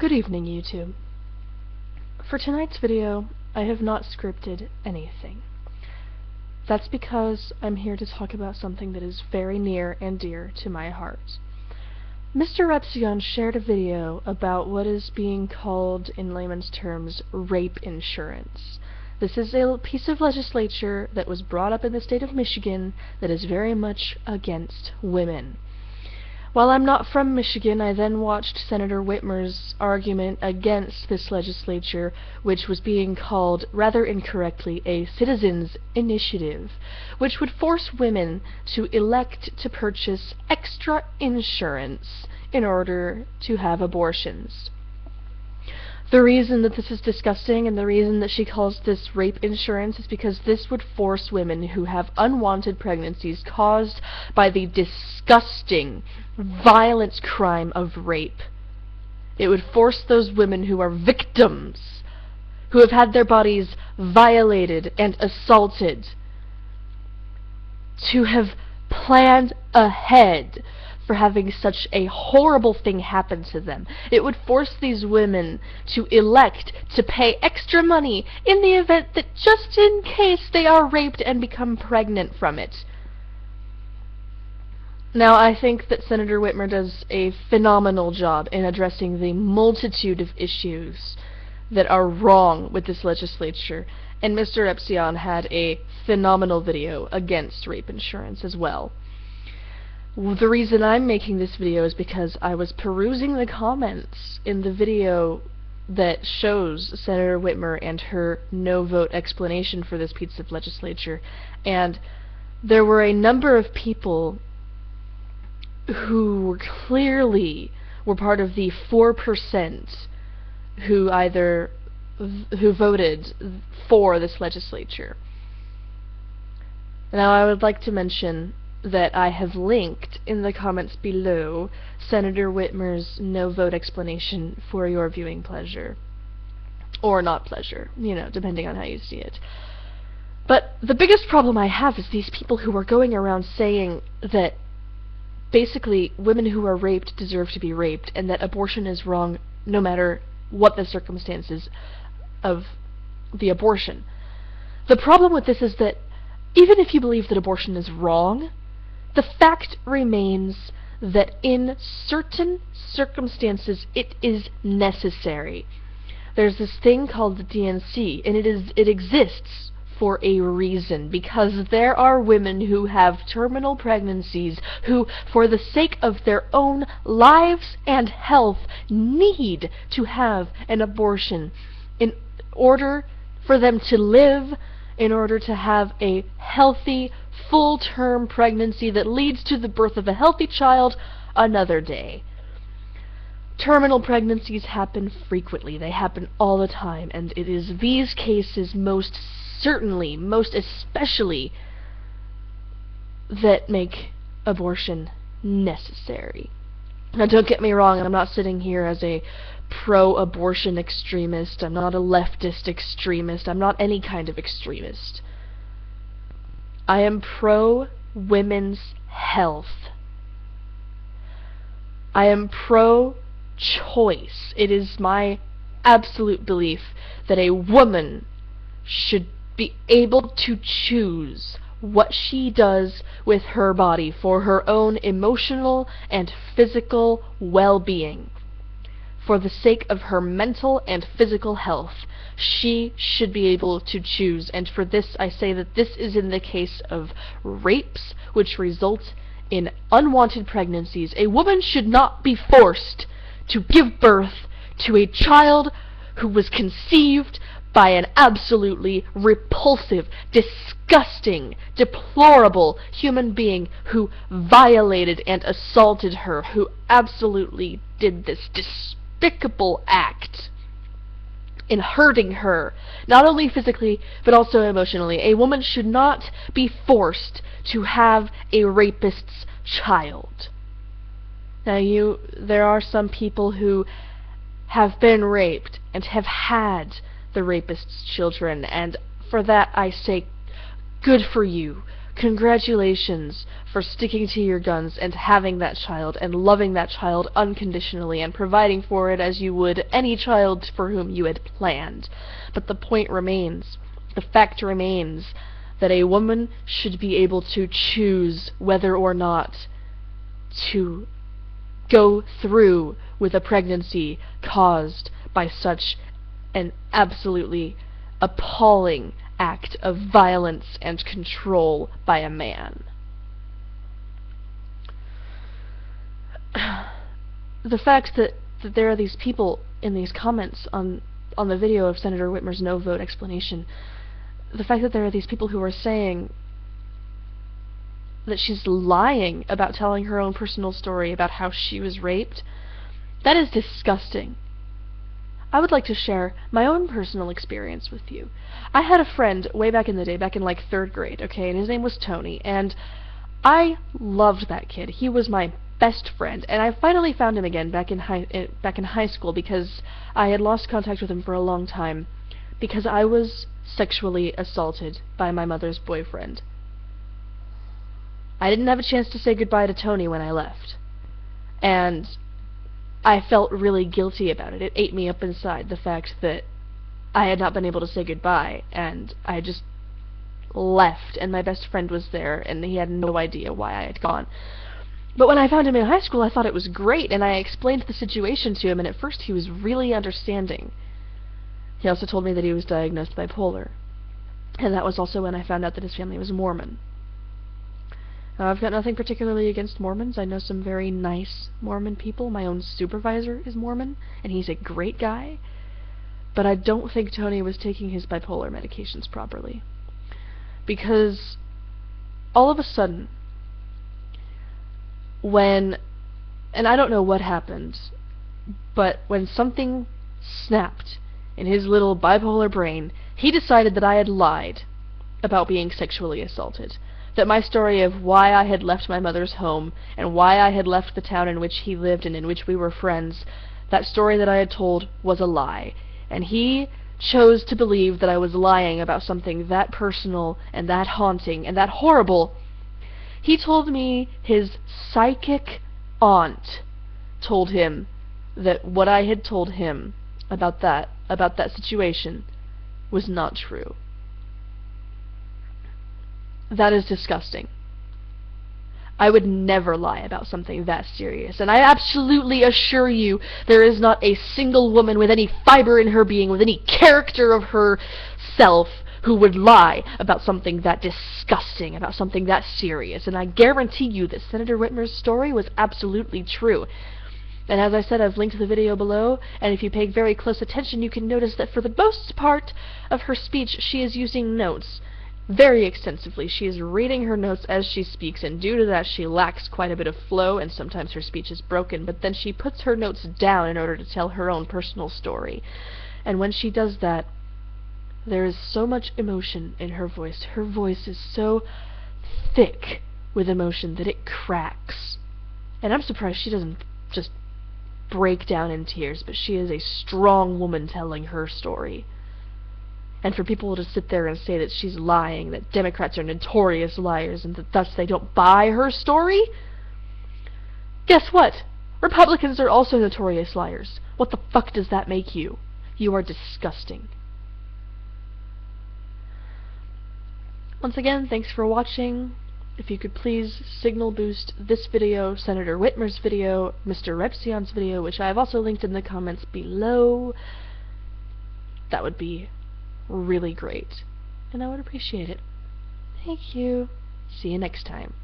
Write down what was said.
Good evening, YouTube. For tonight's video, I have not scripted anything. That's because I'm here to talk about something that is very near and dear to my heart. Mr. Epsilon shared a video about what is being called, in layman's terms, rape insurance. This is a piece of legislation that was brought up in the state of Michigan that is very much against women. While I'm not from Michigan, I then watched Senator Whitmer's argument against this legislature, which was being called, rather incorrectly, a citizens' initiative, which would force women to elect to purchase extra insurance in order to have abortions. The reason that this is disgusting and the reason that she calls this rape insurance is because this would force women who have unwanted pregnancies caused by the disgusting, violent crime of rape. It would force those women who are victims, who have had their bodies violated and assaulted, to have planned ahead for having such a horrible thing happen to them. It would force these women to elect to pay extra money in the event that just in case they are raped and become pregnant from it. Now, I think that Senator Whitmer does a phenomenal job in addressing the multitude of issues that are wrong with this legislature, and Mr. Epsilon had a phenomenal video against rape insurance as well. The reason I'm making this video is because I was perusing the comments in the video that shows Senator Whitmer and her no-vote explanation for this piece of legislature, and there were a number of people who clearly were part of the 4% who voted for this legislature. Now, I would like to mention that I have linked in the comments below Senator Whitmer's no-vote explanation for your viewing pleasure. Or not pleasure, depending on how you see it. But the biggest problem I have is these people who are going around saying that basically women who are raped deserve to be raped, and that abortion is wrong no matter what the circumstances of the abortion. The problem with this is that even if you believe that abortion is wrong, the fact remains that in certain circumstances it is necessary. There's this thing called the DNC, and it exists for a reason, because there are women who have terminal pregnancies who, for the sake of their own lives and health, need to have an abortion in order for them to live, in order to have a healthy, full-term pregnancy that leads to the birth of a healthy child another day. Terminal pregnancies happen frequently. They happen all the time, and it is these cases most certainly, most especially, that make abortion necessary. Now, don't get me wrong, I'm not sitting here as a pro-abortion extremist. I'm not a leftist extremist. I'm not any kind of extremist. I am pro-women's health. I am pro-choice. It is my absolute belief that a woman should be able to choose what she does with her body for her own emotional and physical well-being. For the sake of her mental and physical health, she should be able to choose, and for this I say that this is in the case of rapes which result in unwanted pregnancies. A woman should not be forced to give birth to a child who was conceived by an absolutely repulsive, disgusting, deplorable human being who violated and assaulted her, who absolutely did this despicable act in hurting her, not only physically, but also emotionally. A woman should not be forced to have a rapist's child. Now, there are some people who have been raped and have had the rapist's children, and for that I say, good for you. Congratulations for sticking to your guns and having that child and loving that child unconditionally and providing for it as you would any child for whom you had planned. But the point remains, the fact remains, that a woman should be able to choose whether or not to go through with a pregnancy caused by such an absolutely appalling act of violence and control by a man. The fact that there are these people in these comments on the video of Senator Whitmer's no vote explanation, the fact that there are these people who are saying that she's lying about telling her own personal story about how she was raped, that is disgusting. I would like to share my own personal experience with you. I had a friend way back in the day, back in like 3rd grade, okay, and his name was Tony, and I loved that kid. He was my best friend, and I finally found him again back in high school because I had lost contact with him for a long time because I was sexually assaulted by my mother's boyfriend. I didn't have a chance to say goodbye to Tony when I left, and I felt really guilty about it. It ate me up inside, the fact that I had not been able to say goodbye, and I just left, and my best friend was there, and he had no idea why I had gone. But when I found him in high school, I thought it was great, and I explained the situation to him, and at first he was really understanding. He also told me that he was diagnosed bipolar, and that was also when I found out that his family was Mormon. Now, I've got nothing particularly against Mormons. I know some very nice Mormon people. My own supervisor is Mormon, and he's a great guy. But I don't think Tony was taking his bipolar medications properly. Because all of a sudden, and I don't know what happened, but when something snapped in his little bipolar brain, he decided that I had lied about being sexually assaulted. That my story of why I had left my mother's home and why I had left the town in which he lived and in which we were friends, that story that I had told was a lie. And he chose to believe that I was lying about something that personal and that haunting and that horrible. He told me his psychic aunt told him that what I had told him about that situation was not true. That is disgusting. I would never lie about something that serious, and I absolutely assure you there is not a single woman with any fiber in her being, with any character of herself, who would lie about something that disgusting, about something that serious. And I guarantee you that Senator Whitmer's story was absolutely true. And as I said, I've linked the video below, and if you pay very close attention, you can notice that for the most part of her speech, she is using notes very extensively. She is reading her notes as she speaks, and due to that she lacks quite a bit of flow, and sometimes her speech is broken, but then she puts her notes down in order to tell her own personal story. And when she does that, there is so much emotion in her voice. Her voice is so thick with emotion that it cracks. And I'm surprised she doesn't just break down in tears, but she is a strong woman telling her story. And for people to sit there and say that she's lying, that Democrats are notorious liars, and that thus they don't buy her story? Guess what? Republicans are also notorious liars. What the fuck does that make you? You are disgusting. Once again, thanks for watching. If you could please signal boost this video, Senator Whitmer's video, Mr. Repsion's video, which I have also linked in the comments below, that would be really great, and I would appreciate it. Thank you. See you next time.